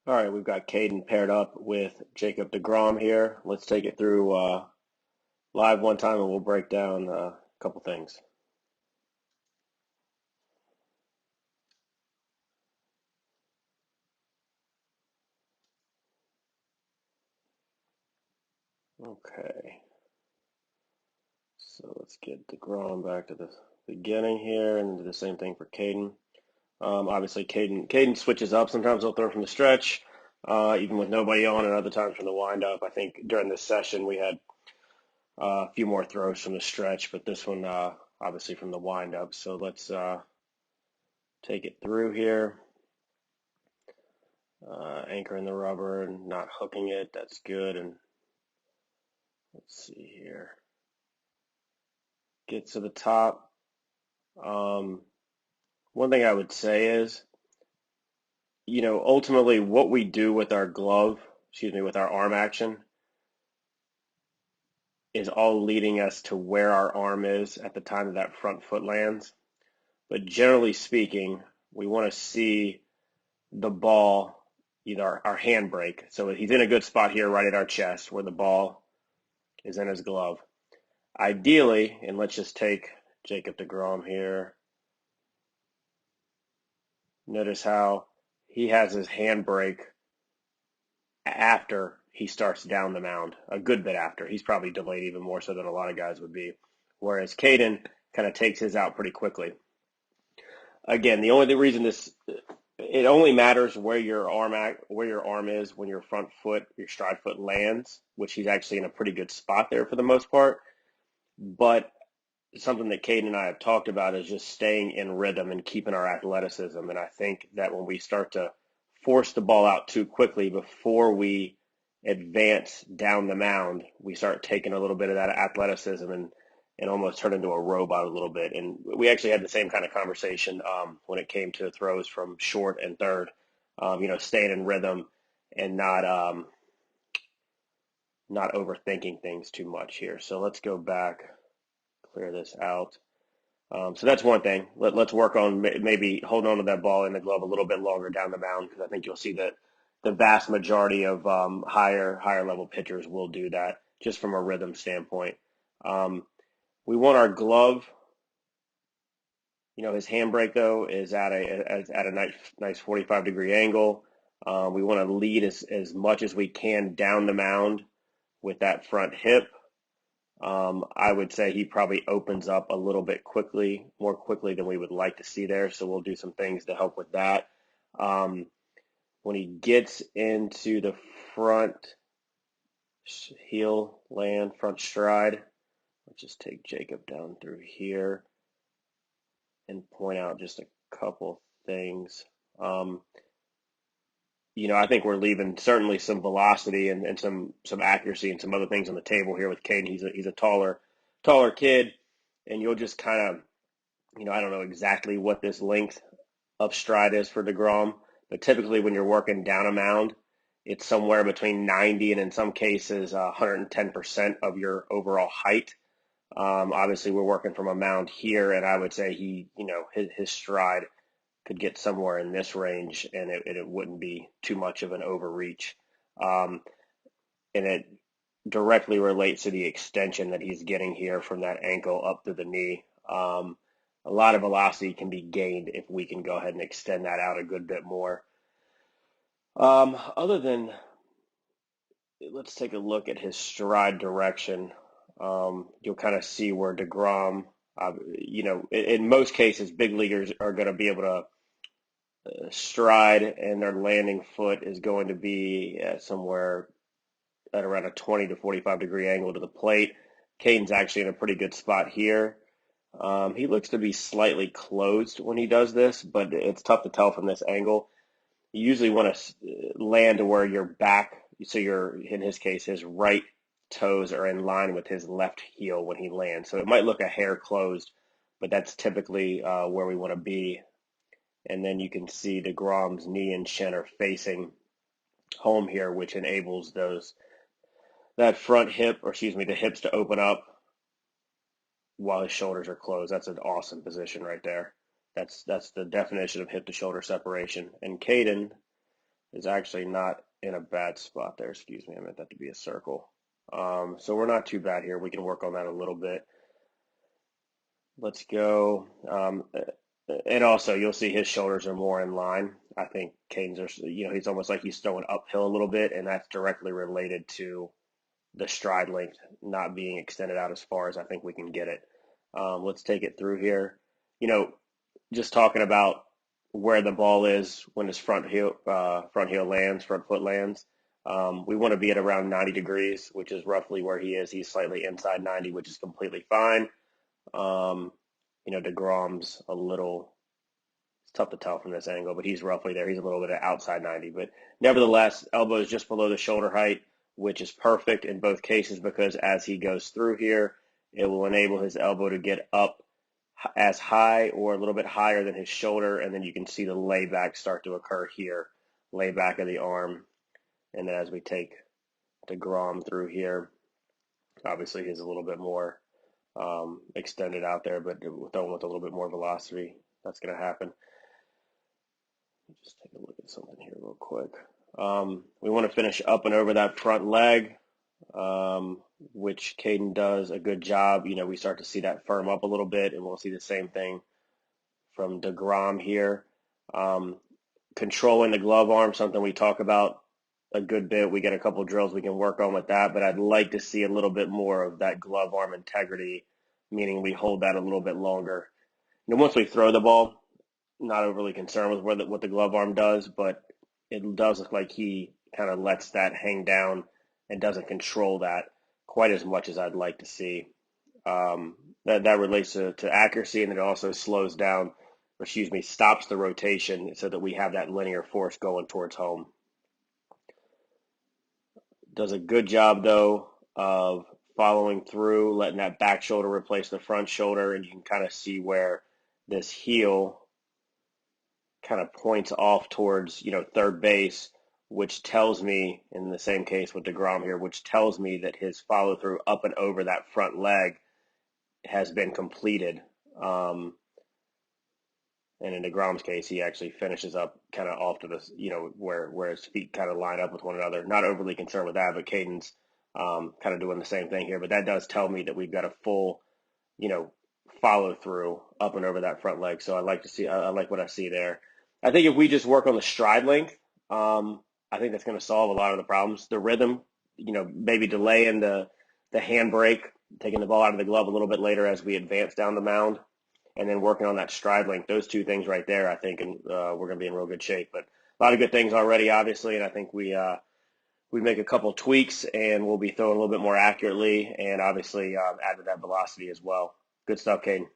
All right, we've got Kayden paired up with Jacob deGrom here. Let's take it through live one time and we'll break down a couple things. Okay, so let's get deGrom back to the beginning here and do the same thing for Kayden. Obviously, Kayden switches up. Sometimes he'll throw from the stretch, even with nobody on, and other times from the windup. I think during this session we had a few more throws from the stretch, but this one obviously from the windup. So let's take it through here. Anchoring the rubber and not hooking it. That's good. And let's see here. Get to the top. One thing I would say is, ultimately what we do with our with our arm action is all leading us to where our arm is at the time that front foot lands. But generally speaking, we want to see the ball, either our handbrake. So he's in a good spot here right at our chest where the ball is in his glove. Ideally, and let's just take Jacob deGrom here. Notice how he has his handbrake after he starts down the mound, a good bit after. He's probably delayed even more so than a lot of guys would be. Whereas Kayden kind of takes his out pretty quickly. Again, the only reason it only matters where your arm is when your front foot, your stride foot lands, which he's actually in a pretty good spot there for the most part. But something that Kayden and I have talked about is just staying in rhythm and keeping our athleticism. And I think that when we start to force the ball out too quickly before we advance down the mound, we start taking a little bit of that athleticism and almost turn into a robot a little bit. And we actually had the same kind of conversation when it came to throws from short and third, staying in rhythm and not overthinking things too much here. So let's go back, clear this out. So that's one thing. Let's work on maybe holding on to that ball in the glove a little bit longer down the mound, because I think you'll see that the vast majority of higher level pitchers will do that just from a rhythm standpoint. We want our glove. His handbrake though is at a nice 45-degree angle. We want to lead as much as we can down the mound with that front hip. I would say he probably opens up a little bit more quickly than we would like to see there. So we'll do some things to help with that. When he gets into the front heel land, front stride, let's just take Jacob down through here and point out just a couple things. I think we're leaving certainly some velocity and some accuracy and some other things on the table here with Kayden. He's a taller kid, and you'll just kind of, I don't know exactly what this length of stride is for deGrom, but typically when you're working down a mound, it's somewhere between 90 and in some cases 110% of your overall height. Obviously, we're working from a mound here, and I would say his stride could get somewhere in this range, and it wouldn't be too much of an overreach. And it directly relates to the extension that he's getting here from that ankle up to the knee. A lot of velocity can be gained if we can go ahead and extend that out a good bit more. Let's take a look at his stride direction. You'll kind of see where deGrom, in most cases, big leaguers are going to be able to stride, and their landing foot is going to be somewhere at around a 20 to 45-degree angle to the plate. Kayden's actually in a pretty good spot here. He looks to be slightly closed when he does this, but it's tough to tell from this angle. You usually want to land to where your back, so in his case, his right toes are in line with his left heel when he lands. So it might look a hair closed, but that's typically where we want to be. And then you can see deGrom's knee and shin are facing home here, which enables that front hip, the hips to open up while his shoulders are closed. That's an awesome position right there. That's the definition of hip to shoulder separation. And Kayden is actually not in a bad spot there. Excuse me, I meant that to be a circle. So we're not too bad here. We can work on that a little bit. Let's go. And also, you'll see his shoulders are more in line. I think Kayden's are, he's almost like he's throwing uphill a little bit, and that's directly related to the stride length not being extended out as far as I think we can get it. Let's take it through here. Just talking about where the ball is when his front foot lands. We want to be at around 90 degrees, which is roughly where he is. He's slightly inside 90, which is completely fine. deGrom's a little, it's tough to tell from this angle, but he's roughly there. He's a little bit outside 90, but nevertheless, elbow is just below the shoulder height, which is perfect in both cases because as he goes through here, it will enable his elbow to get up as high or a little bit higher than his shoulder, and then you can see the layback start to occur here, layback of the arm. And then as we take deGrom through here, obviously he's a little bit more extended out there, but throwing with a little bit more velocity, that's going to happen. Let me just take a look at something here real quick. We want to finish up and over that front leg, which Kayden does a good job. We start to see that firm up a little bit, and we'll see the same thing from deGrom here. Controlling the glove arm, something we talk about a good bit. We get a couple drills we can work on with that, but I'd like to see a little bit more of that glove arm integrity, meaning we hold that a little bit longer. Once we throw the ball, not overly concerned with what the glove arm does, but it does look like he kind of lets that hang down and doesn't control that quite as much as I'd like to see. That relates to accuracy, and it also slows down, stops the rotation so that we have that linear force going towards home. Does a good job, though, of following through, letting that back shoulder replace the front shoulder, and you can kind of see where this heel kind of points off towards, third base, which tells me, in the same case with deGrom here, which tells me that his follow through up and over that front leg has been completed. And in deGrom's case, he actually finishes up kind of off to the, where his feet kind of line up with one another. Not overly concerned with that, but Kayden's kind of doing the same thing here. But that does tell me that we've got a full, follow through up and over that front leg. So I like what I see there. I think if we just work on the stride length, I think that's going to solve a lot of the problems. The rhythm, maybe delaying the handbrake, taking the ball out of the glove a little bit later as we advance down the mound, and then working on that stride length. Those two things right there, I think, and we're going to be in real good shape. But a lot of good things already, obviously, and I think we make a couple tweaks, and we'll be throwing a little bit more accurately, and obviously add to that velocity as well. Good stuff, Kayden.